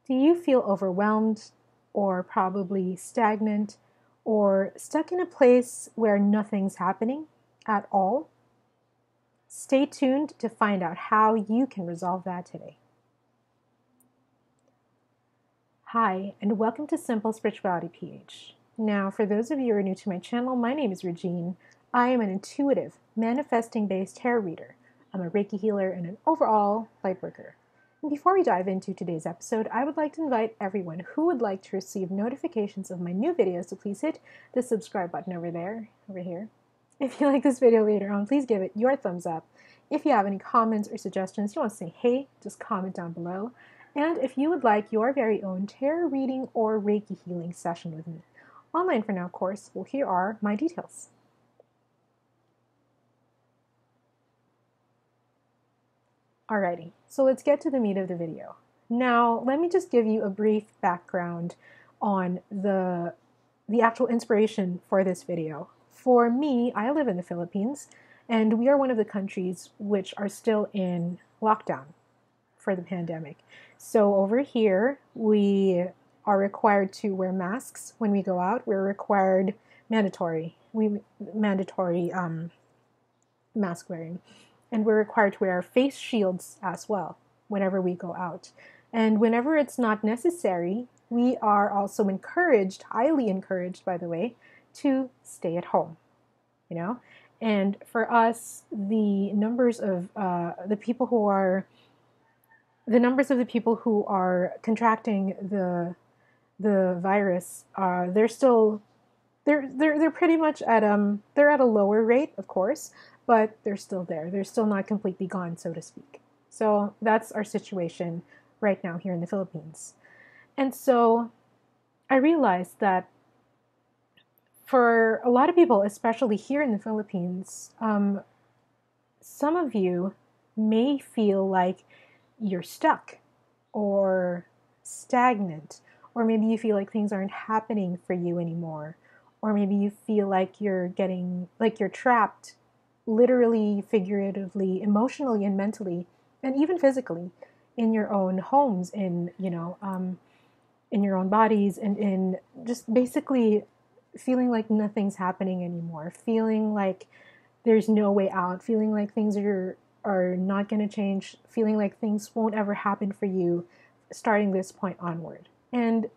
Do you feel overwhelmed or probably stagnant or stuck in a place where nothing's happening at all? Stay tuned to find out how you can resolve that today. Hi, and welcome to Simple Spirituality PH. Now, for those of you who are new to my channel, my name is Regine. I am an intuitive, manifesting-based tarot reader. I'm a Reiki healer and an overall lightworker. And before we dive into today's episode, I would like to invite everyone who would like to receive notifications of my new videos to please hit the subscribe button over here. If you like this video later on, please give it your thumbs up. If you have any comments or suggestions, you want to say hey, just comment down below. And if you would like your very own tarot reading or Reiki healing session with me, online for now, of course, well, here are my details. Alrighty, so let's get to the meat of the video. Now, let me just give you a brief background on the actual inspiration for this video. For me, I live in the Philippines, and we are one of the countries which are still in lockdown for the pandemic. So over here, we are required to wear masks when we go out. We're required mandatory mask wearing. And we're required to wear face shields as well whenever we go out. And whenever it's not necessary, we are also encouraged, highly encouraged, by the way, to stay at home, you know? And for us, the numbers of the people who are contracting the virus, they're pretty much at they're at a lower rate, of course, but they're still there. They're still not completely gone, so to speak. So that's our situation right now here in the Philippines. And so I realized that for a lot of people, especially here in the Philippines, some of you may feel like you're stuck or stagnant, or maybe you feel like things aren't happening for you anymore, or maybe you feel like you're trapped, literally, figuratively, emotionally, and mentally, and even physically, in your own homes, in your own bodies, and in just basically feeling like nothing's happening anymore, feeling like there's no way out, feeling like things are not going to change, feeling like things won't ever happen for you starting this point onward. And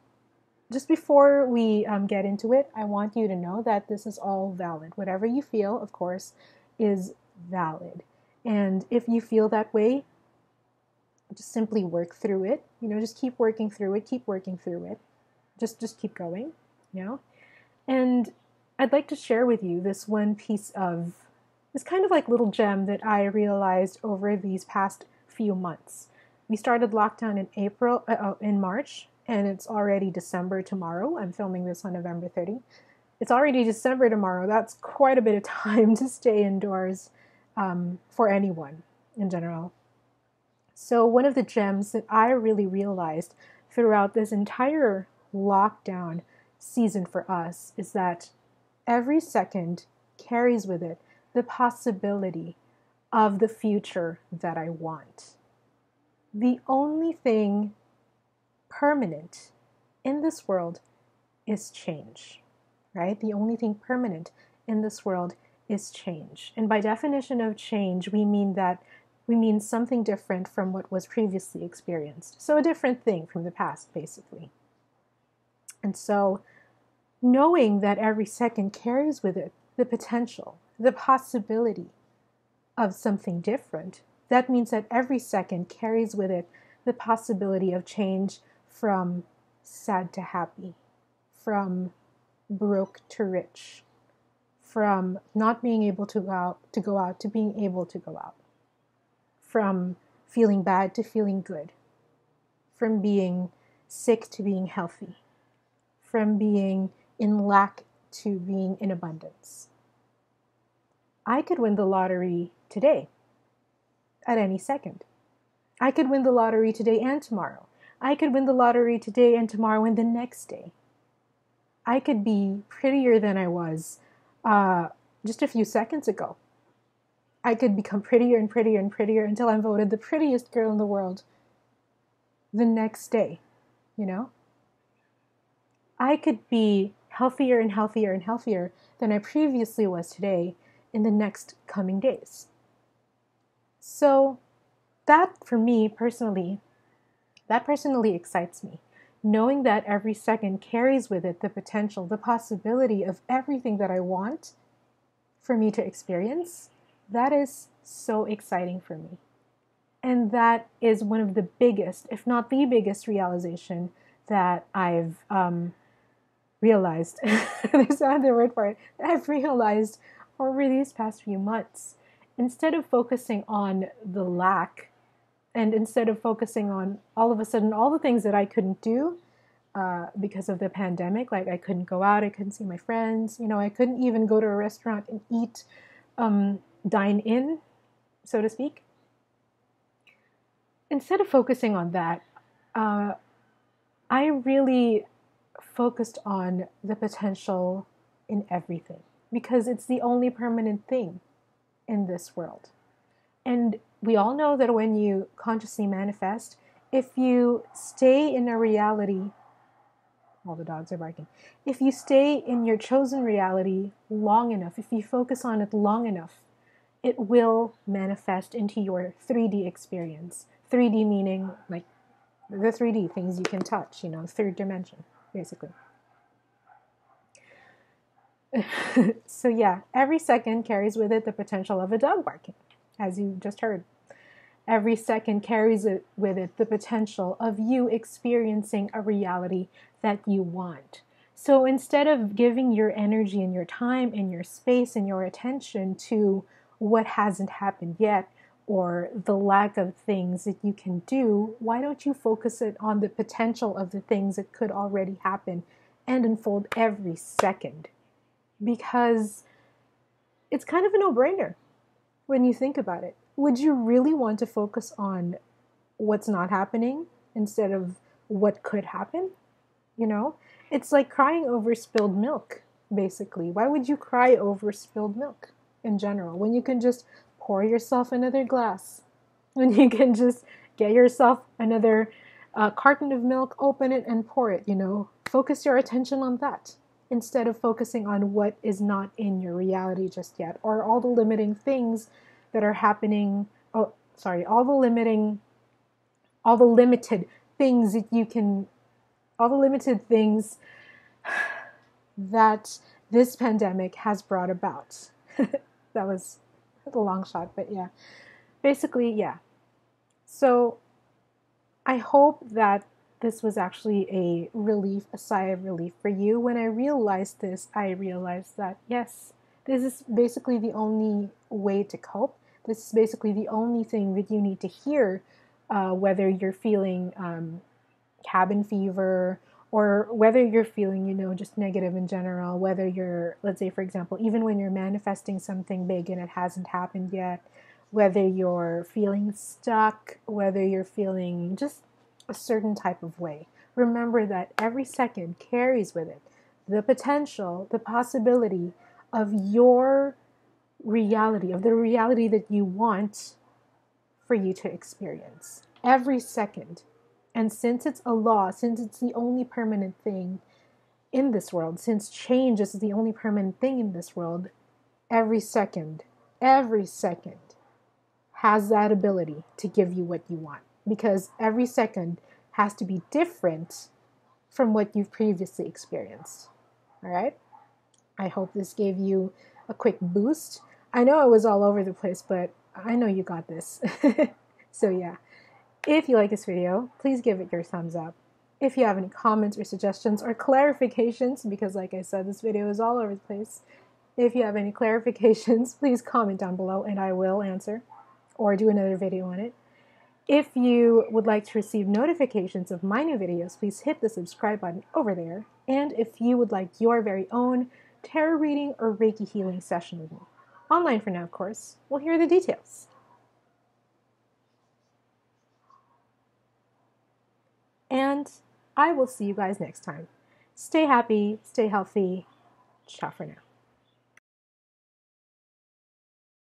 just before we get into it, I want you to know that this is all valid. Whatever you feel, of course, is valid. And if you feel that way, just simply work through it. Just keep working through it. Keep working through it. Just keep going. And I'd like to share with you this one piece of this kind of like little gem that I realized over these past few months. We started lockdown in March, and it's already December tomorrow. I'm filming this on November 30. It's already December tomorrow. That's quite a bit of time to stay indoors for anyone in general. So one of the gems that I really realized throughout this entire lockdown season for us is that every second carries with it the possibility of the future that I want. The only thing permanent in this world is change, right? The only thing permanent in this world is change. And by definition of change, we mean something different from what was previously experienced. So a different thing from the past, basically. And so knowing that every second carries with it the potential, the possibility of something different, that means that every second carries with it the possibility of change from sad to happy, from broke to rich, from not being able to go out to being able to go out, from feeling bad to feeling good, from being sick to being healthy, from being in lack to being in abundance. I could win the lottery today, at any second. I could win the lottery today and tomorrow. I could win the lottery today and tomorrow and the next day. I could be prettier than I was just a few seconds ago. I could become prettier and prettier and prettier until I'm voted the prettiest girl in the world the next day. you know? I could be healthier and healthier and healthier than I previously was today in the next coming days. So that, for me personally, that personally excites me. Knowing that every second carries with it the potential, the possibility of everything that I want for me to experience, that is so exciting for me. And that is one of the biggest, if not the biggest realization that I've realized. There's another word for it. I've realized over these past few months. Instead of focusing on the lack, and instead of focusing on all of a sudden all the things that I couldn't do because of the pandemic, like I couldn't go out, I couldn't see my friends, I couldn't even go to a restaurant and eat, dine in, so to speak. Instead of focusing on that, I really focused on the potential in everything, because it's the only permanent thing in this world. And we all know that when you consciously manifest, if you stay in a reality, all the dogs are barking, if you stay in your chosen reality long enough, if you focus on it long enough, it will manifest into your 3D experience. 3D meaning like the 3D things you can touch, third dimension, basically. So yeah, every second carries with it the potential of a dog barking, as you just heard. Every second carries with it the potential of you experiencing a reality that you want. So instead of giving your energy and your time and your space and your attention to what hasn't happened yet, or the lack of things that you can do, why don't you focus it on the potential of the things that could already happen and unfold every second? Because it's kind of a no-brainer when you think about it. Would you really want to focus on what's not happening instead of what could happen? It's like crying over spilled milk, basically. Why would you cry over spilled milk in general when you can just pour yourself another glass? When you can just get yourself another carton of milk, open it and pour it, Focus your attention on that, instead of focusing on what is not in your reality just yet, or all the limiting things that are happening. All the limited things that this pandemic has brought about. That was a long shot, but yeah. Basically, yeah. So I hope that this was actually a sigh of relief for you. When I realized this, I realized that, yes, this is basically the only way to cope. This is basically the only thing that you need to hear, whether you're feeling cabin fever, or whether you're feeling, just negative in general, whether you're, let's say, for example, even when you're manifesting something big and it hasn't happened yet, whether you're feeling stuck, whether you're feeling just a certain type of way. Remember that every second carries with it the potential, the possibility of your reality, of the reality that you want for you to experience. Every second. And since it's a law, since it's the only permanent thing in this world, since change is the only permanent thing in this world, every second has that ability to give you what you want. Because every second has to be different from what you've previously experienced. All right? I hope this gave you a quick boost. I know I was all over the place, but I know you got this. So yeah, if you like this video, please give it your thumbs up. If you have any comments or suggestions or clarifications, because like I said, this video is all over the place. If you have any clarifications, please comment down below and I will answer or do another video on it. If you would like to receive notifications of my new videos, please hit the subscribe button over there. And if you would like your very own tarot reading or Reiki healing session with me, online for now, of course, well, here are the details. And I will see you guys next time. Stay happy, stay healthy. Ciao for now.